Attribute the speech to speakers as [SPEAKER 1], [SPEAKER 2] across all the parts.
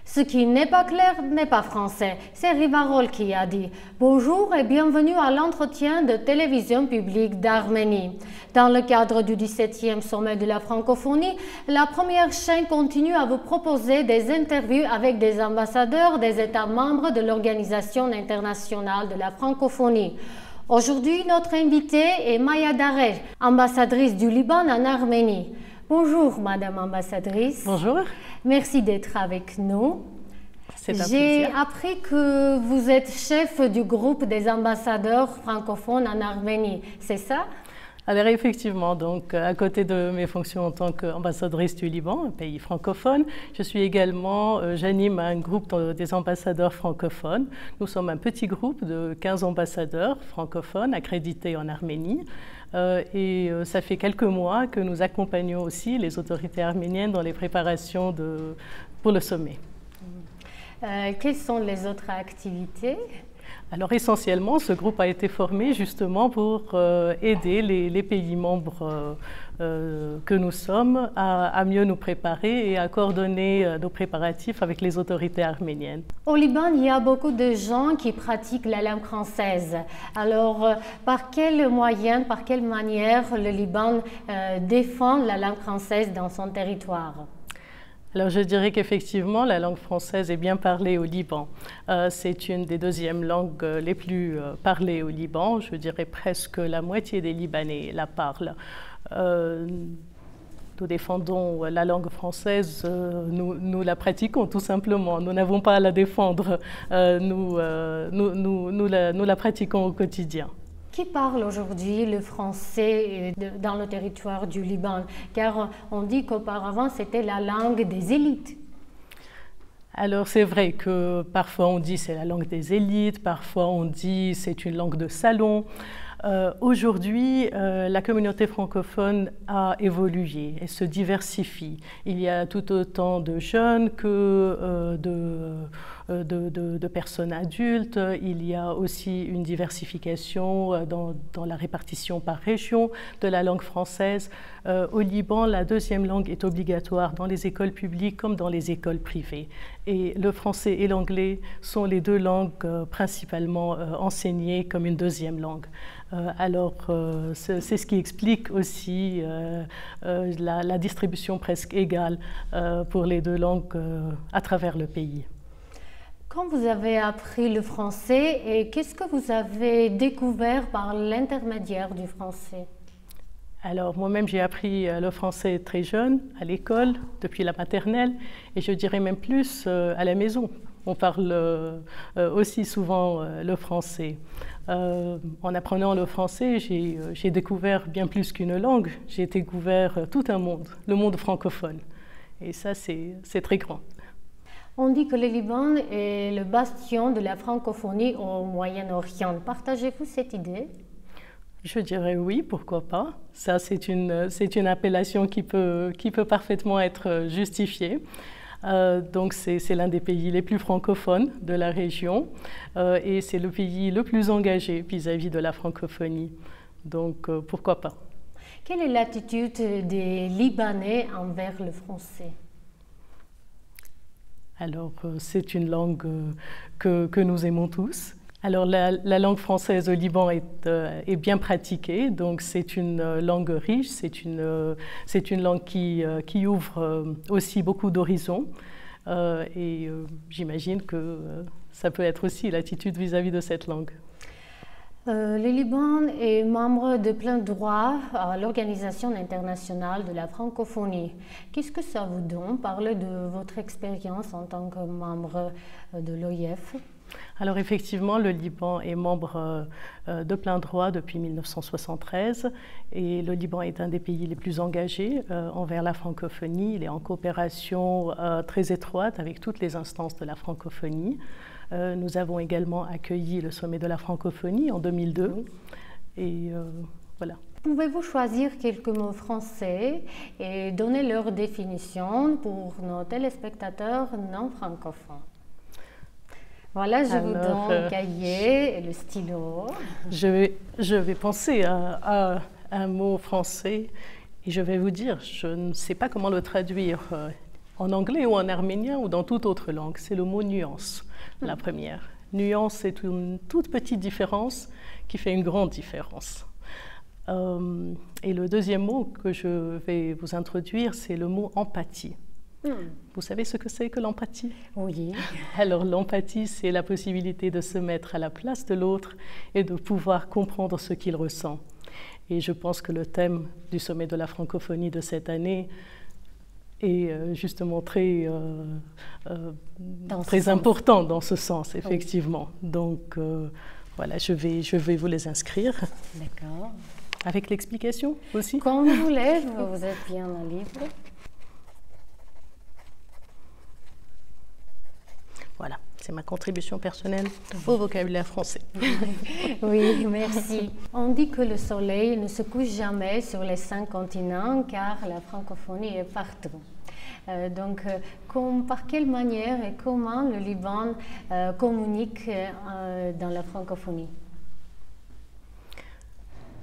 [SPEAKER 1] Ce qui n'est pas clair n'est pas français, c'est Rivarol qui a dit. Bonjour et bienvenue à l'entretien de télévision publique d'Arménie. Dans le cadre du 17e sommet de la francophonie, la première chaîne continue à vous proposer des interviews avec des ambassadeurs des États membres de l'Organisation internationale de la francophonie. Aujourd'hui, notre invitée est Maya Dareh, ambassadrice du Liban en Arménie. Bonjour, Madame ambassadrice.
[SPEAKER 2] Bonjour.
[SPEAKER 1] Merci d'être avec nous.
[SPEAKER 2] J'ai
[SPEAKER 1] appris que vous êtes chef du groupe des ambassadeurs francophones en Arménie, c'est ça?
[SPEAKER 2] Alors effectivement, donc à côté de mes fonctions en tant qu'ambassadrice du Liban, un pays francophone, j'anime un groupe des ambassadeurs francophones. Nous sommes un petit groupe de 15 ambassadeurs francophones accrédités en Arménie. Ça fait quelques mois que nous accompagnons aussi les autorités arméniennes dans les préparations pour le sommet.
[SPEAKER 1] Quelles sont les autres activités?
[SPEAKER 2] Alors essentiellement, ce groupe a été formé justement pour aider les pays membres que nous sommes à mieux nous préparer et à coordonner nos préparatifs avec les autorités arméniennes.
[SPEAKER 1] Au Liban, il y a beaucoup de gens qui pratiquent la langue française. Alors, par quels moyens, par quelle manière le Liban défend la langue française dans son territoire?
[SPEAKER 2] Alors je dirais qu'effectivement la langue française est bien parlée au Liban. C'est une des deuxièmes langues les plus parlées au Liban. Je dirais presque la moitié des Libanais la parlent. Nous défendons la langue française, nous la pratiquons tout simplement. Nous n'avons pas à la défendre, nous la pratiquons au quotidien.
[SPEAKER 1] Qui parle aujourd'hui le français dans le territoire du Liban? Car on dit qu'auparavant c'était la langue des élites.
[SPEAKER 2] Alors c'est vrai que parfois on dit c'est la langue des élites, parfois on dit c'est une langue de salon. Aujourd'hui, la communauté francophone a évolué et se diversifie. Il y a tout autant de jeunes que de personnes adultes. Il y a aussi une diversification dans la répartition par région de la langue française. Au Liban, la deuxième langue est obligatoire dans les écoles publiques comme dans les écoles privées. Et le français et l'anglais sont les deux langues principalement enseignées comme une deuxième langue. C'est ce qui explique aussi la distribution presque égale pour les deux langues à travers le pays.
[SPEAKER 1] Quand vous avez appris le français, et qu'est-ce que vous avez découvert par l'intermédiaire du français?
[SPEAKER 2] Alors moi-même j'ai appris le français très jeune, à l'école, depuis la maternelle, et je dirais même plus à la maison. On parle aussi souvent le français. En apprenant le français, j'ai découvert bien plus qu'une langue, j'ai découvert tout un monde, le monde francophone. Et ça, c'est très grand.
[SPEAKER 1] On dit que le Liban est le bastion de la francophonie au Moyen-Orient. Partagez-vous cette idée?
[SPEAKER 2] Je dirais oui, pourquoi pas. Ça, c'est une appellation qui peut parfaitement être justifiée. Donc c'est l'un des pays les plus francophones de la région et c'est le pays le plus engagé vis-à-vis de la francophonie. Donc pourquoi pas.
[SPEAKER 1] Quelle est l'attitude des Libanais envers le français?
[SPEAKER 2] Alors c'est une langue que nous aimons tous. Alors la langue française au Liban est bien pratiquée, donc c'est une langue riche, c'est une langue qui ouvre aussi beaucoup d'horizons j'imagine que ça peut être aussi l'attitude vis-à-vis de cette langue.
[SPEAKER 1] Le Liban est membre de plein droit à l'Organisation internationale de la francophonie. Qu'est-ce que ça vous donne? Parlez de votre expérience en tant que membre de l'OIF.
[SPEAKER 2] Alors effectivement, le Liban est membre de plein droit depuis 1973 et le Liban est un des pays les plus engagés envers la francophonie. Il est en coopération très étroite avec toutes les instances de la francophonie. Nous avons également accueilli le sommet de la francophonie en 2002 et voilà.
[SPEAKER 1] Pouvez-vous choisir quelques mots français et donner leur définition pour nos téléspectateurs non francophones? Voilà, je vous donne le cahier et le stylo.
[SPEAKER 2] Je vais penser à un mot français et je vais vous dire, je ne sais pas comment le traduire en anglais ou en arménien ou dans toute autre langue. C'est le mot nuance, la première. Nuance, c'est une toute petite différence qui fait une grande différence. Et le deuxième mot que je vais vous introduire, c'est le mot empathie. Vous savez ce que c'est que l'empathie?
[SPEAKER 1] Oui.
[SPEAKER 2] Alors l'empathie, c'est la possibilité de se mettre à la place de l'autre et de pouvoir comprendre ce qu'il ressent. Et je pense que le thème du sommet de la francophonie de cette année est justement très important dans ce sens, effectivement. Oui. Donc voilà, je vais vous les inscrire.
[SPEAKER 1] D'accord.
[SPEAKER 2] Avec l'explication aussi?
[SPEAKER 1] Comme vous voulez, vous êtes bien libre.
[SPEAKER 2] Voilà, c'est ma contribution personnelle au vocabulaire français.
[SPEAKER 1] Oui, merci. On dit que le soleil ne se couche jamais sur les 5 continents car la francophonie est partout. Donc, par quelle manière et comment le Liban communique dans la francophonie?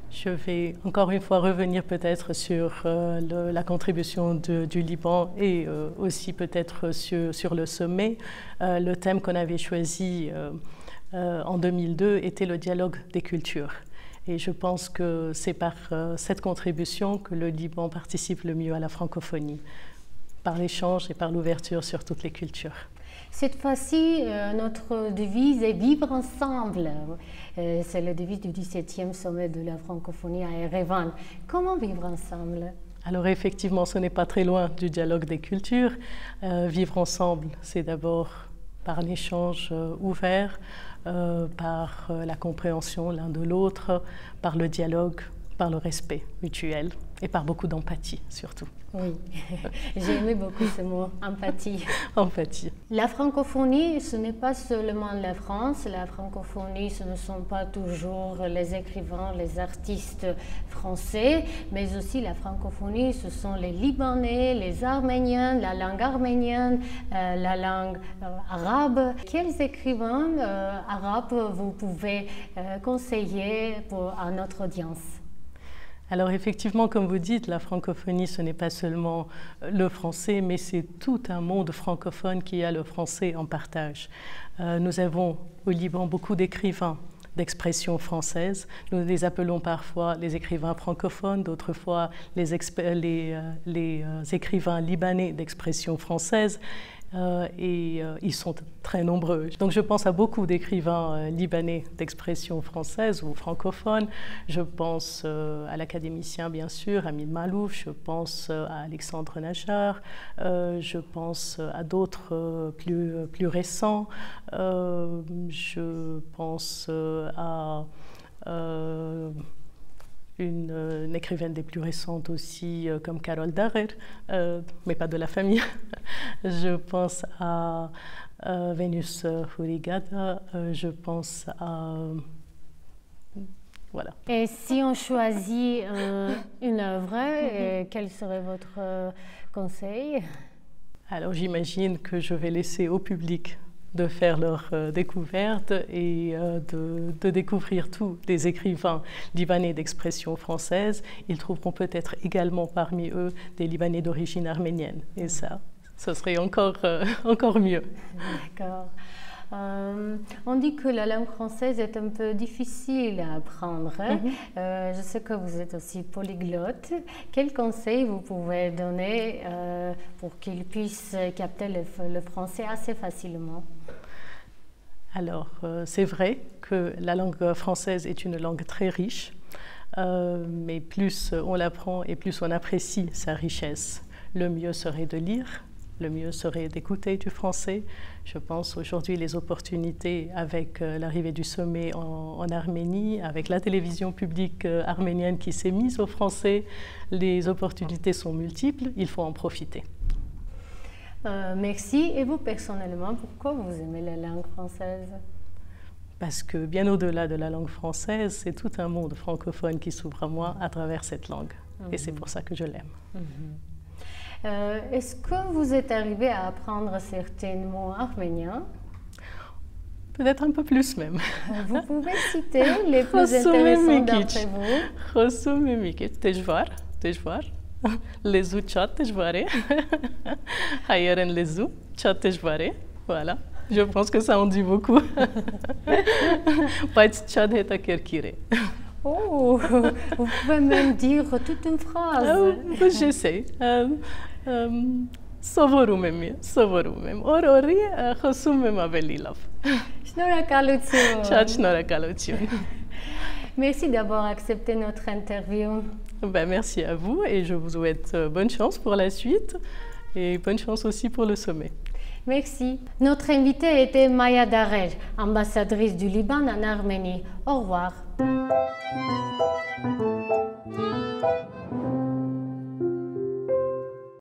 [SPEAKER 2] Je vais encore une fois revenir peut-être sur la contribution du Liban et aussi peut-être sur le sommet. Le thème qu'on avait choisi en 2002 était le dialogue des cultures. Et je pense que c'est par cette contribution que le Liban participe le mieux à la francophonie, par l'échange et par l'ouverture sur toutes les cultures.
[SPEAKER 1] Cette fois-ci, notre devise est « Vivre ensemble ». C'est la devise du 17e sommet de la francophonie à Erevan. Comment vivre ensemble?
[SPEAKER 2] Alors effectivement, ce n'est pas très loin du dialogue des cultures. Vivre ensemble, c'est d'abord par un échange ouvert, par la compréhension l'un de l'autre, par le dialogue, par le respect mutuel et par beaucoup d'empathie surtout.
[SPEAKER 1] Oui, j'ai aimé beaucoup ce mot, empathie.
[SPEAKER 2] Empathie.
[SPEAKER 1] La francophonie, ce n'est pas seulement la France. La francophonie, ce ne sont pas toujours les écrivains, les artistes français, mais aussi la francophonie, ce sont les Libanais, les Arméniens, la langue arménienne, la langue arabe. Quels écrivains arabes vous pouvez conseiller à notre audience?
[SPEAKER 2] Alors effectivement, comme vous dites, la francophonie, ce n'est pas seulement le français, mais c'est tout un monde francophone qui a le français en partage. Nous avons au Liban beaucoup d'écrivains d'expression française. Nous les appelons parfois les écrivains francophones, d'autres fois les écrivains libanais d'expression française. Ils sont très nombreux. Donc je pense à beaucoup d'écrivains libanais d'expression française ou francophone. Je pense à l'académicien bien sûr, Amin Malouf, je pense à Alexandre Najar, je pense à d'autres plus récents, je pense à une écrivaine des plus récentes aussi, comme Carol Darer, mais pas de la famille. Je pense à Vénus Hurigada, je pense à... Voilà.
[SPEAKER 1] Et si on choisit une œuvre, quel serait votre conseil?
[SPEAKER 2] Alors j'imagine que je vais laisser au public de faire leur découverte et de découvrir tous les écrivains libanais d'expression française. Ils trouveront peut-être également parmi eux des Libanais d'origine arménienne. Et ça, ce serait encore mieux.
[SPEAKER 1] D'accord. On dit que la langue française est un peu difficile à apprendre. Je sais que vous êtes aussi polyglotte. Quels conseils vous pouvez donner pour qu'ils puissent capter le français assez facilement?
[SPEAKER 2] Alors, c'est vrai que la langue française est une langue très riche, mais plus on l'apprend et plus on apprécie sa richesse. Le mieux serait de lire, le mieux serait d'écouter du français. Je pense aujourd'hui les opportunités avec l'arrivée du sommet en Arménie, avec la télévision publique arménienne qui s'est mise au français, les opportunités sont multiples, il faut en profiter.
[SPEAKER 1] Merci. Et vous, personnellement, pourquoi vous aimez la langue française?
[SPEAKER 2] Parce que bien au-delà de la langue française, c'est tout un monde francophone qui s'ouvre à moi à travers cette langue. Et c'est pour ça que je l'aime.
[SPEAKER 1] Est-ce que vous êtes arrivé à apprendre certains mots arméniens?
[SPEAKER 2] peut-être un peu plus même.
[SPEAKER 1] Vous pouvez citer les plus intéressants d'après vous?
[SPEAKER 2] Khosum Mikit, Tejvar, Lezu Chat Tejvare, Hayeren Lezu, Chat Tejvare, voilà. Je pense que ça en dit beaucoup. Pas Chat Heta Kerkire.
[SPEAKER 1] Oh, vous pouvez même dire toute une phrase.
[SPEAKER 2] J'essaie. Սովորում եմ օրորի խոսում եմ ավելի լավ
[SPEAKER 1] Շնորհակալություն.
[SPEAKER 2] Շատ շնորհակալություն.
[SPEAKER 1] Merci d'avoir accepté notre interview.
[SPEAKER 2] Merci à vous et je vous souhaite bonne chance pour la suite et bonne chance aussi pour le sommet.
[SPEAKER 1] Merci. Notre invitée était Maya Darer, ambassadrice du Liban en Arménie. Au revoir.